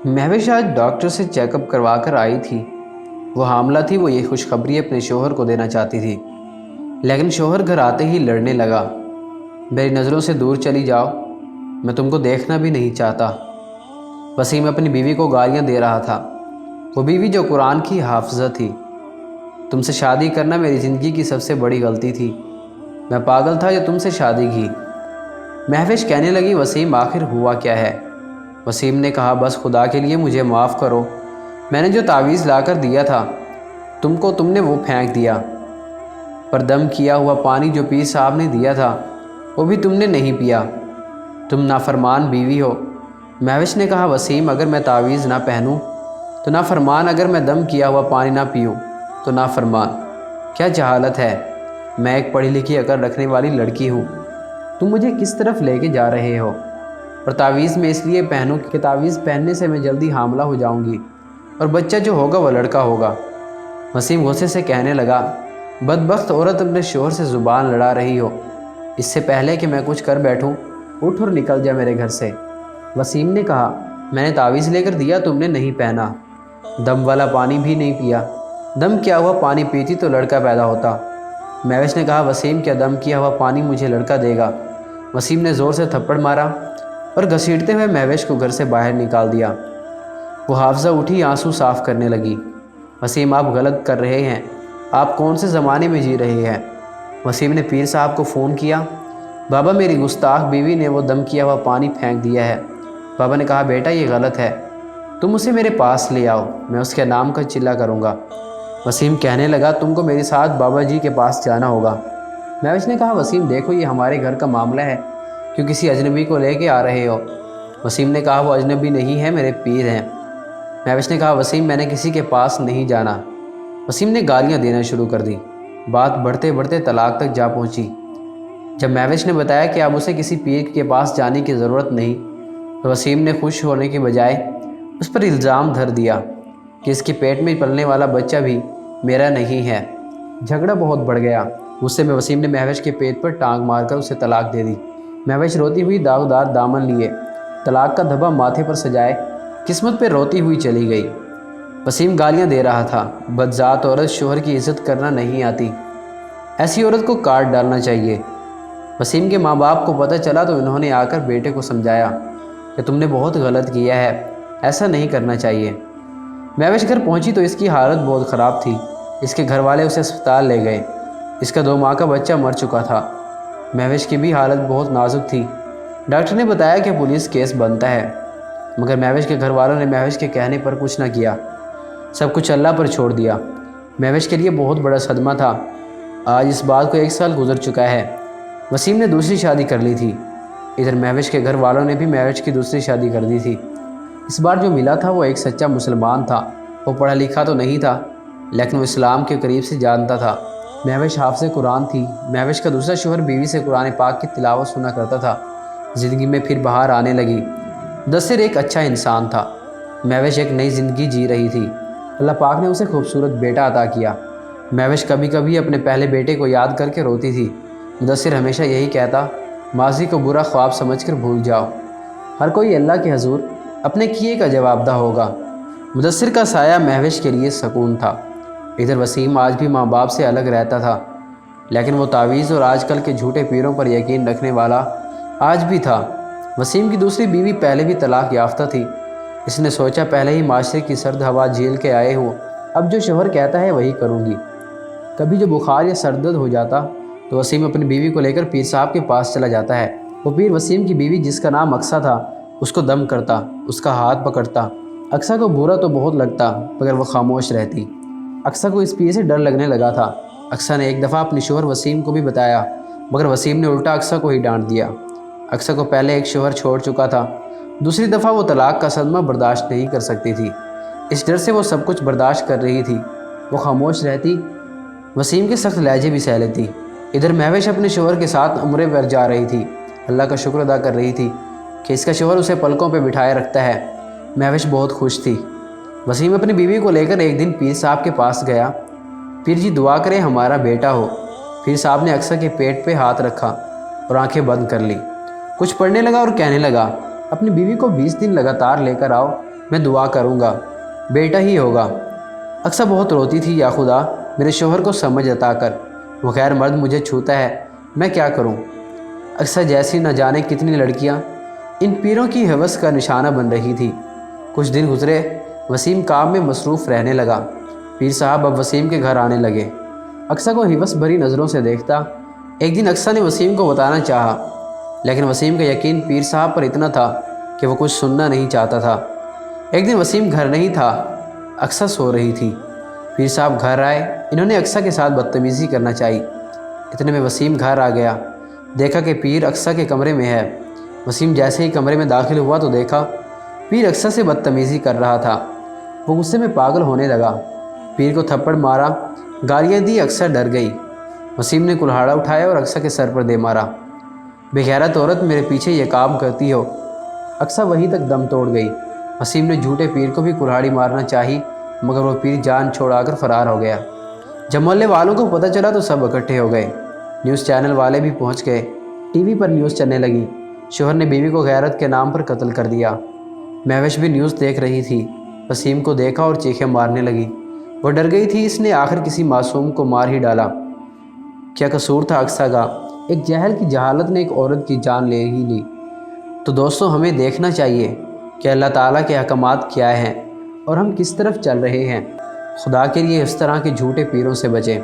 महविश आज डॉक्टर से चेकअप करवा कर आई थी। वो हामला थी। वो ये खुशखबरी अपने शोहर को देना चाहती थी, लेकिन शोहर घर आते ही लड़ने लगा। मेरी नज़रों से दूर चली जाओ, मैं तुमको देखना भी नहीं चाहता। वसीम अपनी बीवी को गालियाँ दे रहा था। वो बीवी जो कुरान की हाफिज़ा थी। तुमसे शादी करना मेरी ज़िंदगी की सबसे बड़ी गलती थी। मैं पागल था जो तुमसे शादी की। महविश कहने लगी, वसीम आखिर हुआ क्या है? वसीम ने कहा, बस खुदा के लिए मुझे माफ़ करो। मैंने जो तावीज़ लाकर दिया था तुमको, तुमने वो फेंक दिया। पर दम किया हुआ पानी जो पीर साहब ने दिया था वो भी तुमने नहीं पिया। तुम नाफरमान बीवी हो। महविश ने कहा, वसीम अगर मैं तावीज़ ना पहनूं तो नाफरमान, अगर मैं दम किया हुआ पानी ना पीऊँ तो नाफरमान। क्या जहालत है। मैं एक पढ़ी लिखी अकल रखने वाली लड़की हूँ। तुम मुझे किस तरफ लेके जा रहे हो? और तावीज़ में इसलिए पहनूं कि तावीज़ पहनने से मैं जल्दी हामला हो जाऊंगी और बच्चा जो होगा वह लड़का होगा। वसीम गुस्से से कहने लगा, बदबख्त औरत, अपने शोहर से ज़ुबान लड़ा रही हो। इससे पहले कि मैं कुछ कर बैठूं, उठ और निकल जा मेरे घर से। वसीम ने कहा, मैंने तावीज़ लेकर दिया, तुमने नहीं पहना। दम वाला पानी भी नहीं पिया। दम किया हुआ पानी पीती तो लड़का पैदा होता। महविश ने कहा, वसीम क्या दम किया हुआ पानी मुझे लड़का देगा? वसीम ने ज़ोर से थप्पड़ मारा और घसीटते हुए महविश को घर से बाहर निकाल दिया। वो हाफजा उठी, आंसू साफ़ करने लगी। वसीम आप गलत कर रहे हैं। आप कौन से ज़माने में जी रहे हैं? वसीम ने पीर साहब को फ़ोन किया। बाबा, मेरी गुस्ताख बीवी ने वो दम किया हुआ पानी फेंक दिया है। बाबा ने कहा, बेटा ये गलत है, तुम उसे मेरे पास ले आओ, मैं उसके नाम का चिल्ला करूँगा। वसीम कहने लगा, तुमको मेरे साथ बाबा जी के पास जाना होगा। महविश ने कहा, वसीम देखो ये हमारे घर का मामला है, क्यों किसी अजनबी को लेके आ रहे हो? वसीम ने कहा, वो अजनबी नहीं है, मेरे पीर हैं। महविश ने कहा, वसीम मैंने किसी के पास नहीं जाना। वसीम ने गालियां देना शुरू कर दी। बात बढ़ते बढ़ते तलाक तक जा पहुंची। जब महविश ने बताया कि अब उसे किसी पीर के पास जाने की ज़रूरत नहीं, तो वसीम ने खुश होने के बजाय उस पर इल्ज़ाम धर दिया कि इसके पेट में पलने वाला बच्चा भी मेरा नहीं है। झगड़ा बहुत बढ़ गया। गुस्से में वसीम ने महविश के पेट पर टांग मारकर उसे तलाक दे दी। महविश रोती हुई दागदार दामन लिए, तलाक का धब्बा माथे पर सजाए, किस्मत पे रोती हुई चली गई। वसीम गालियां दे रहा था, बदजात औरत, शोहर की इज़्ज़त करना नहीं आती, ऐसी औरत को काट डालना चाहिए। वसीम के माँ बाप को पता चला तो इन्होंने आकर बेटे को समझाया कि तुमने बहुत गलत किया है, ऐसा नहीं करना चाहिए। महविश घर पहुंची तो इसकी हालत बहुत ख़राब थी। इसके घर वाले उसे अस्पताल ले गए। इसका 2 माह का बच्चा मर चुका था। महविश की भी हालत बहुत नाजुक थी। डॉक्टर ने बताया कि पुलिस केस बनता है, मगर महविश के घर वालों ने महविश के कहने पर कुछ न किया। सब कुछ अल्लाह पर छोड़ दिया। महविश के लिए बहुत बड़ा सदमा था। आज इस बात को 1 साल गुजर चुका है। वसीम ने दूसरी शादी कर ली थी। इधर महविश के घर वालों ने भी महविश की दूसरी शादी कर दी थी। इस बार जो मिला था वो एक सच्चा मुसलमान था। वो पढ़ा लिखा तो नहीं था, लेकिन वो इस्लाम के करीब से जानता था। महविश हाफ़िज़ कुरान थी। महविश का दूसरा शोहर बीवी से कुरान पाक की तिलावत सुना करता था। ज़िंदगी में फिर बहार आने लगी। मुदस्सिर एक अच्छा इंसान था। महविश एक नई ज़िंदगी जी रही थी। अल्लाह पाक ने उसे खूबसूरत बेटा अता किया। महविश कभी कभी अपने पहले बेटे को याद करके रोती थी। मुदस्सिर हमेशा यही कहता, माजी को बुरा ख्वाब समझकर भूल जाओ, हर कोई अल्लाह के हजूर अपने किए का जवाबदा होगा। मुदस्सिर का साया महविश के लिए सुकून था। इधर वसीम आज भी माँ बाप से अलग रहता था, लेकिन वो तावीज़ और आजकल के झूठे पीरों पर यकीन रखने वाला आज भी था। वसीम की दूसरी बीवी पहले भी तलाक याफ्ता थी। इसने सोचा, पहले ही माशरे की सर्द हवा झेल के आए हो, अब जो शोहर कहता है वही करूँगी। कभी जो बुखार या सरदर्द हो जाता तो वसीम अपनी बीवी को लेकर पीर साहब के पास चला जाता है। वो पीर वसीम की बीवी, जिसका नाम अक्सा था, उसको दम करता, उसका हाथ पकड़ता। अक्सा को बुरा तो बहुत लगता, मगर वो खामोश रहती। अक्सा को इस पीर से डर लगने लगा था। अक्सा ने एक दफ़ा अपने शोहर वसीम को भी बताया, मगर वसीम ने उल्टा अक्सा को ही डांट दिया। अक्सा को पहले एक शोहर छोड़ चुका था, दूसरी दफ़ा वो तलाक का सदमा बर्दाश्त नहीं कर सकती थी। इस डर से वो सब कुछ बर्दाश्त कर रही थी। वो खामोश रहती, वसीम के सख्त लहजे भी सह लेती। इधर महविश अपने शोहर के साथ उम्रे पर जा रही थी। अल्लाह का शुक्र अदा कर रही थी कि इसका शोहर उसे पलकों पर बिठाए रखता है। महविश बहुत खुश थी। वसीम अपनी बीवी को लेकर एक दिन पीर साहब के पास गया। पीर जी दुआ करें हमारा बेटा हो। पीर साहब ने अक्सर के पेट पे हाथ रखा और आंखें बंद कर ली। कुछ पढ़ने लगा और कहने लगा, अपनी बीवी को 20 दिन लगातार लेकर आओ, میں دعا کروں گا، بیٹا ہی ہوگا۔ اقصیٰ بہت روتی تھی، یا خدا میرے شوہر کو سمجھ عطا کر، وہ غیر مرد مجھے چھوتا ہے، میں کیا کروں؟ اقصیٰ جیسی نہ جانے کتنی لڑکیاں ان پیروں کی ہوس کا نشانہ بن رہی تھی۔ کچھ دن گزرے، وسیم کام میں مصروف رہنے لگا۔ پیر صاحب اب وسیم کے گھر آنے لگے۔ اقصیٰ کو ہوس بھری نظروں سے دیکھتا۔ ایک دن اقصیٰ نے وسیم کو بتانا چاہا، لیکن وسیم کا یقین پیر صاحب پر اتنا تھا کہ وہ کچھ سننا نہیں چاہتا تھا۔ ایک دن وسیم گھر نہیں تھا، اقصیٰ سو رہی تھی۔ پیر صاحب گھر آئے، انہوں نے اقصیٰ کے ساتھ بدتمیزی کرنا چاہی۔ اتنے میں وسیم گھر آ گیا، دیکھا کہ پیر اقصیٰ کے کمرے میں ہے۔ وسیم جیسے ہی کمرے میں داخل ہوا تو دیکھا پیر اقصیٰ سے بدتمیزی کر رہا تھا۔ وہ غصے میں پاگل ہونے لگا، پیر کو تھپڑ مارا، گالیاں دی۔ اقصیٰ ڈر گئی۔ وسیم نے کلہاڑا اٹھایا اور اقصیٰ کے سر پر دے مارا۔ بے غیرت عورت، میرے پیچھے یہ کام کرتی ہو؟ اقصیٰ وہیں تک دم توڑ گئی۔ وسیم نے جھوٹے پیر کو بھی کلہاڑی مارنا چاہی، مگر وہ پیر جان چھوڑا کر فرار ہو گیا۔ جب محلے والوں کو پتہ چلا تو سب اکٹھے ہو گئے۔ نیوز چینل والے بھی پہنچ گئے۔ ٹی وی پر نیوز چلنے لگی، شوہر نے بیوی کو غیرت کے نام پر قتل کر دیا۔ مہوش بھی نیوز دیکھ رہی تھی، وسیم کو دیکھا اور چیخیں مارنے لگی۔ وہ ڈر گئی تھی، اس نے آخر کسی معصوم کو مار ہی ڈالا۔ کیا قصور تھا اقصیٰ کا؟ ایک جاہل کی جہالت نے ایک عورت کی جان لے ہی لی۔ تو دوستو، ہمیں دیکھنا چاہیے کہ اللہ تعالیٰ کے احکامات کیا ہیں اور ہم کس طرف چل رہے ہیں۔ خدا کے لیے اس طرح کے جھوٹے پیروں سے بچیں۔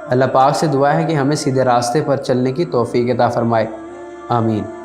اللہ پاک سے دعا ہے کہ ہمیں سیدھے راستے پر چلنے کی توفیق عطا فرمائے۔ آمین۔